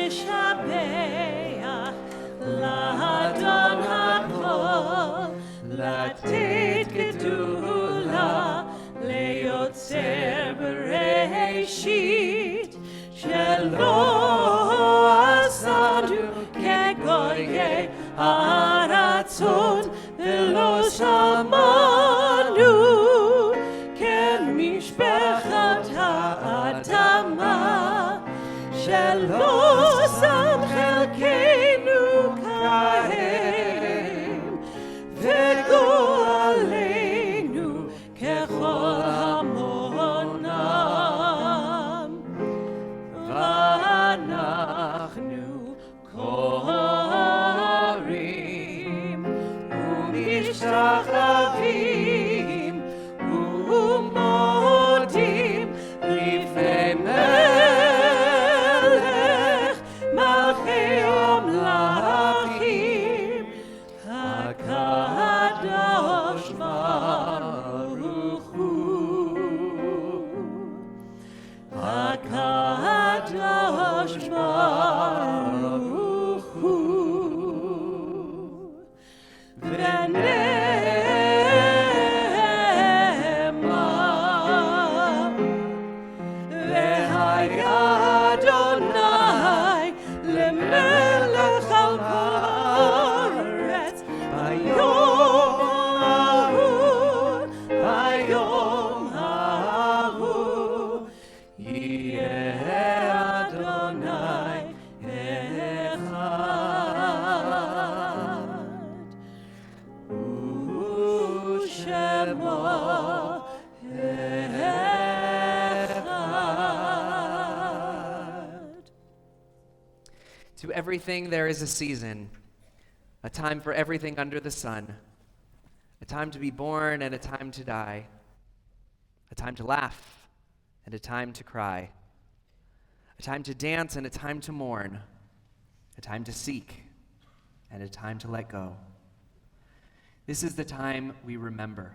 l'shabeach l'Adon hakol, לתת גדולה ליוצר בראשית, שלא עשנו כגויי הרצון ולא שמענו כמשפחת האדמה, שלא שם חלקנו כהם וגואלנו ככל המונם, ואנחנו קוראים ומשתחווים ומודים לפני מלך מלכי המלכים, הקדוש ברוך הוא, הקדוש ברוך הוא, ונאמר To everything there is a season, a time for everything under the sun, a time to be born and a time to die, a time to laugh and a time to cry, a time to dance and a time to mourn, a time to seek and a time to let go. This is the time we remember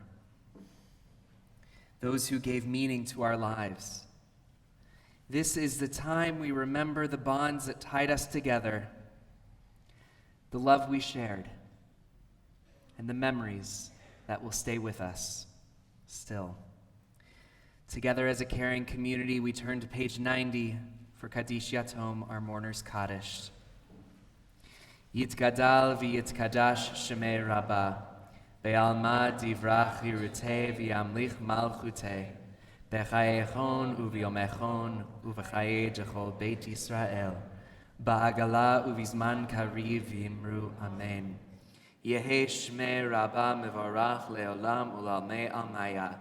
those who gave meaning to our lives. This is the time we remember the bonds that tied us together, the love we shared, and the memories that will stay with us still. Together as a caring community, we turn to page 90 for Kaddish Yatom, our mourner's Kaddish. Yitgadal v'yitkadash shemei Rabbah, be'alma divrach yirutei v'yamlich malchutei, b'chayechon u'v'yomechon u'v'chayei jechol Beit Yisrael, ba'agala u'vizman kariv v'imru amen. Yehe shmei Rabbah mevorach le'olam u'lalmei almaya,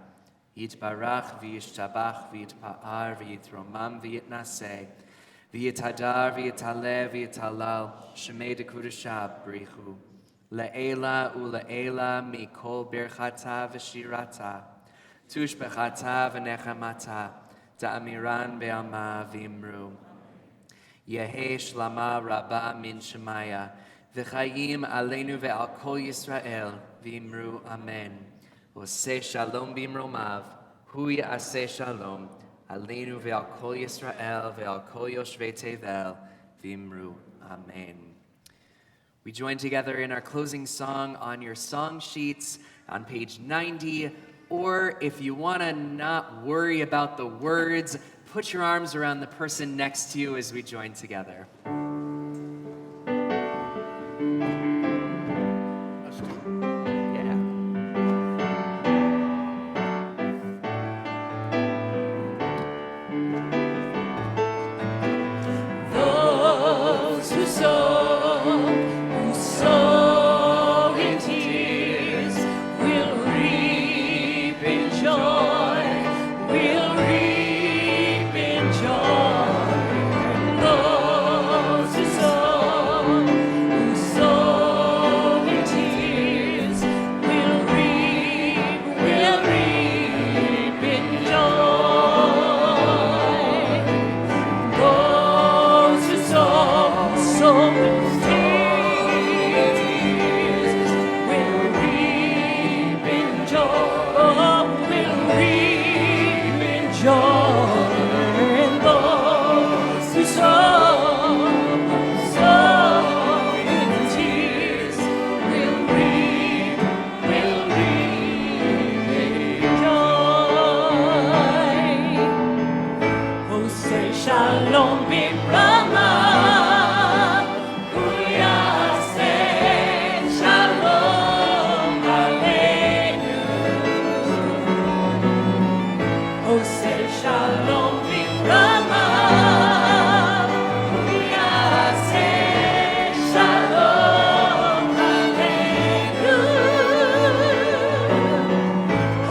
yitbarach v'yishtabach v'yitpa'ar v'yitromam v'yitnaseh, v'yitadar v'yitaleh v'yitalal, shemei dekudashah brichu, le'ela u'le'ela mikol birchata v'shirata, tushbechata v'nechamata, da'amiran be'alma v'imru. Yehe shlama Rabbah min shemaya, v'chayim aleinu ve'al kol Yisrael, v'imru amen. Oseh shalom bimromav, hu ya'aseh shalom, aleinu ve'al kol Yisrael, ve'al kol yoshvei tevel, v'imru amen. We join together in our closing song on your song sheets on page 90, or if you want to not worry about the words, put your arms around the person next to you as we join together. Those who sow in tears will reap in joy, will reap in joy. Those who sow in tears will reap in joy. Those who sow in tears will reap in joy, will reap in joy. And those who sow in tears will reap in joy. Oh, say shalom b'rama, uyaseh shalom aleinu. Oh, say shalom b'rama, uyaseh shalom aleinu.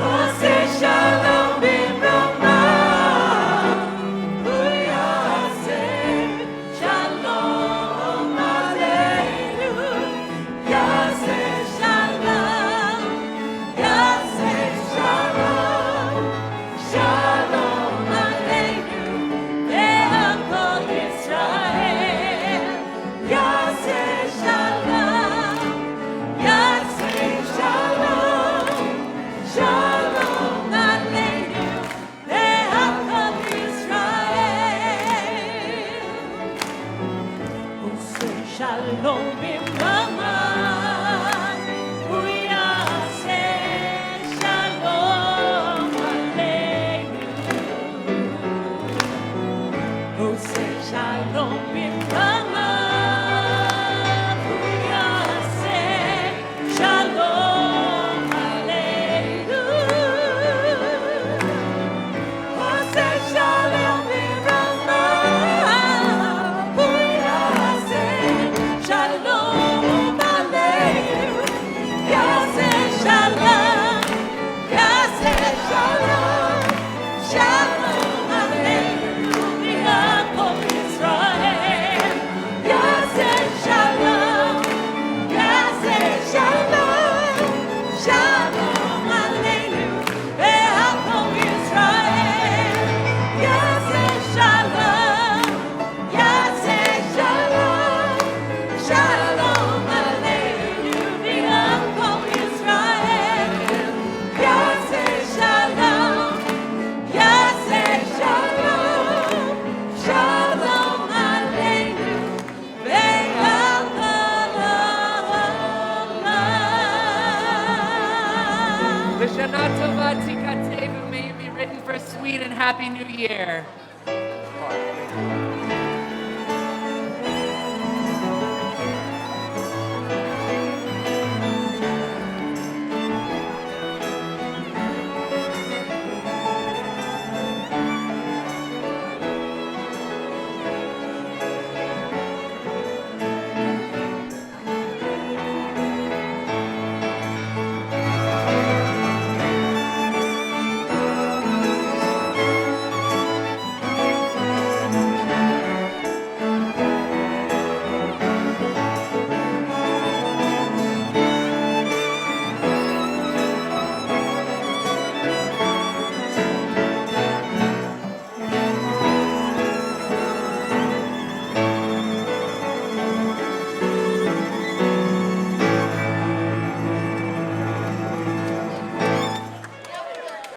Oh, say shalom b'rama, Shalom Aleinu, Yaseh Shalom, Yaseh Shalom, Shalom Aleinu, ve'akol Yisrael, Yaseh Shalom, Yaseh Shalom, Shalom Aleinu, ve'akol Yisrael. Say shalom b'rama, uyaseh shalom aleinu. Oh, say shalom b'rama, uyaseh shalom aleinu. Oh, say shalom b'rama, Shalom Aleinu, Yaseh Shalom, Yaseh Shalom, Shalom Aleinu, v'yakol Yisrael, Happy New Year.